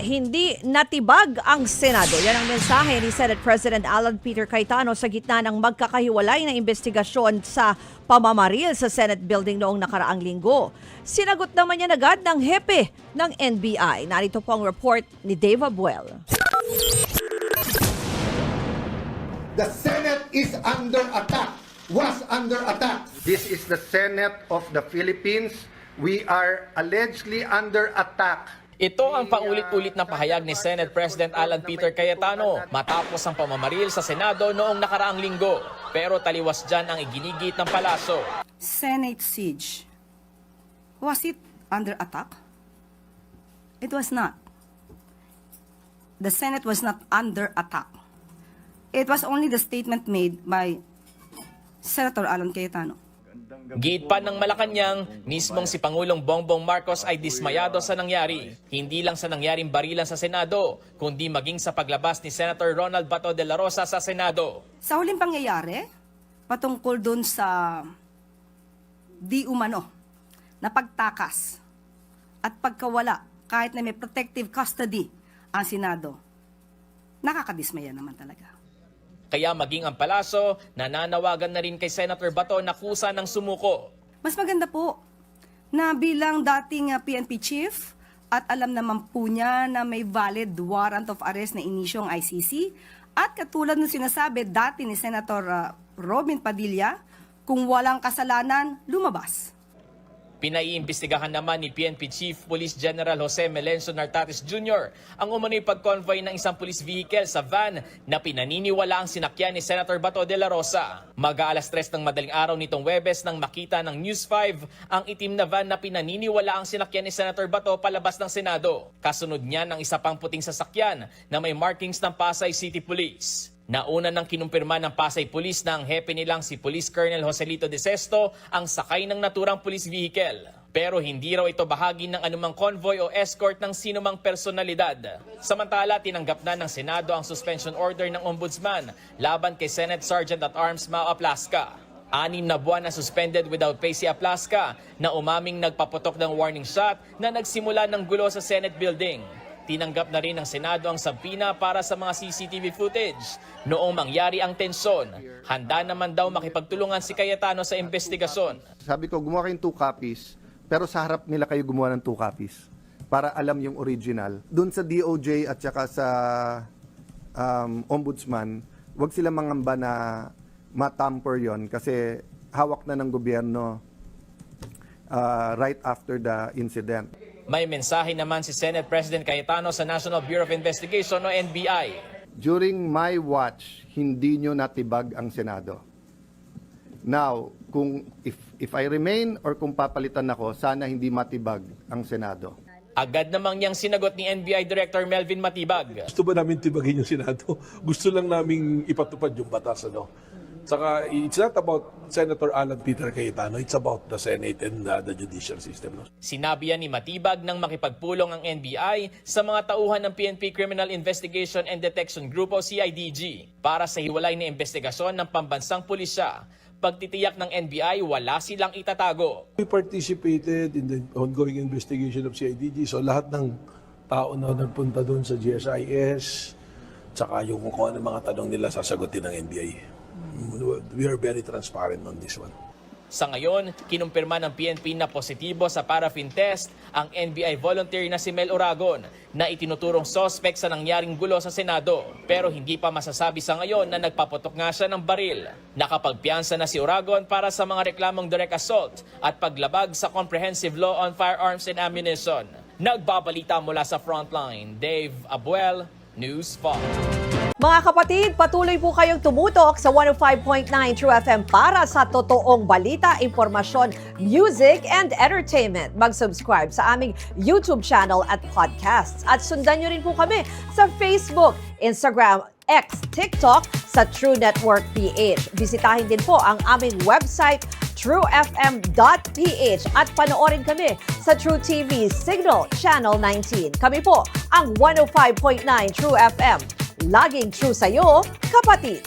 Hindi natibag ang Senado. Yan ang mensahe ni Senate President Alan Peter Cayetano sa gitna ng magkakahiwalay na investigasyon sa pamamaril sa Senate building noong nakaraang linggo. Sinagot naman niya agad ng hepe ng NBI. Narito po ang report ni Dave Abuel. The Senate is under attack, was under attack. This is the Senate of the Philippines. We are allegedly under attack. Ito ang paulit-ulit na pahayag ni Senate President Alan Peter Cayetano matapos ang pamamaril sa Senado noong nakaraang linggo. Pero taliwas dyan ang iginigit ng palasyo. Senate siege. Was it under attack? It was not. The Senate was not under attack. It was only the statement made by Senator Alan Cayetano. Giit pa ng Malacanang, mismong si Pangulong Bongbong Marcos ay dismayado sa nangyari. Hindi lang sa nangyaring barilan sa Senado, kundi maging sa paglabas ni Senator Ronald Bato de la Rosa sa Senado. Sa huling pangyayari, patungkol dun sa di umano na pagtakas at pagkawala kahit na may protective custody ang Senado, nakakadismaya naman talaga. Kaya maging ang palasyo, nananawagan na rin kay Senator Bato na kusa ng sumuko. Mas maganda po na bilang dating PNP chief at alam naman po niya na may valid warrant of arrest na inisyo ang ICC at katulad ng sinasabi dati ni Senator Robin Padilla, kung walang kasalanan, lumabas. Pinaiimbestigahan naman ni PNP Chief Police General Jose Melencio Nartates Jr. ang umano'y pag-convoy ng isang police vehicle sa van na pinaniniwala ang sinakyan ni Senator Bato de la Rosa. Mag-aalas 3 ng madaling araw nitong Huwebes nang makita ng News 5 ang itim na van na pinaniniwala ang sinakyan ni Senator Bato palabas ng Senado. Kasunod niyan ang isa pang puting sasakyan na may markings ng Pasay City Police. Nauna nang kinumpirma ng Pasay Police na ang hepe nilang si Police Colonel Joselito De Sesto ang sakay ng naturang police vehicle. Pero hindi raw ito bahagi ng anumang convoy o escort ng sinumang personalidad. Samantala, tinanggap na ng Senado ang suspension order ng Ombudsman laban kay Senate Sergeant at Arms Mao Aplasca. 6 na buwan na suspended without pay si Aplasca na umaming nagpaputok ng warning shot na nagsimula ng gulo sa Senate building. Tinanggap na rin ng Senado ang sabina para sa mga CCTV footage. Noong mangyari ang tensyon, handa naman daw makipagtulungan si Cayetano sa investigasyon. Sabi ko, gumawa kayong 2 copies, pero sa harap nila kayo gumawa ng 2 copies para alam yung original. Doon sa DOJ at saka sa Ombudsman, wag sila mangamba na matamper yon kasi hawak na ng gobyerno right after the incident. May mensahe naman si Senate President Cayetano sa National Bureau of Investigation o NBI. During my watch, hindi nyo natibag ang Senado. Now, kung if I remain or kung papalitan ako, sana hindi matibag ang Senado. Agad namang niyang sinagot ni NBI Director Melvin Matibag. Gusto ba namin tibagin yung Senado? Gusto lang namin ipatupad yung batas, ano? Saka, it's not about Senator Alan Peter Cayetano, it's about the Senate and the judicial system. No? Sinabi yan ni Matibag nang makipagpulong ang NBI sa mga tauhan ng PNP Criminal Investigation and Detection Group o CIDG para sa hiwalay na investigasyon ng pambansang pulisya. Pagtitiyak ng NBI, wala silang itatago. We participated in the ongoing investigation of CIDG, so lahat ng tao na nagpunta doon sa GSIS, tsaka yung kung ano mga tanong nila sasagutin ng NBI. We are very transparent on this one. Sa ngayon, kinumpirma ng PNP na positibo sa paraffin test ang NBI volunteer na si Mel Oragon na itinuturong suspect sa nangyaring gulo sa Senado. Pero hindi pa masasabi sa ngayon na nagpaputok nga siya ng baril. Nakapagpiyansa na si Oragon para sa mga reklamong direct assault at paglabag sa Comprehensive Law on Firearms and Ammunition. Nagbabalita mula sa Frontline, Dave Abuel, News 5. Mga kapatid, patuloy po kayong tumutok sa 105.9 True FM para sa totoong balita, impormasyon, music, and entertainment. Mag-subscribe sa aming YouTube channel at podcasts. At sundan nyo rin po kami sa Facebook, Instagram, X, TikTok sa True Network PH. Bisitahin din po ang aming website, truefm.ph at panoorin kami sa True TV Signal Channel 19. Kami po ang 105.9 True FM. Laging true sa'yo, kapatid.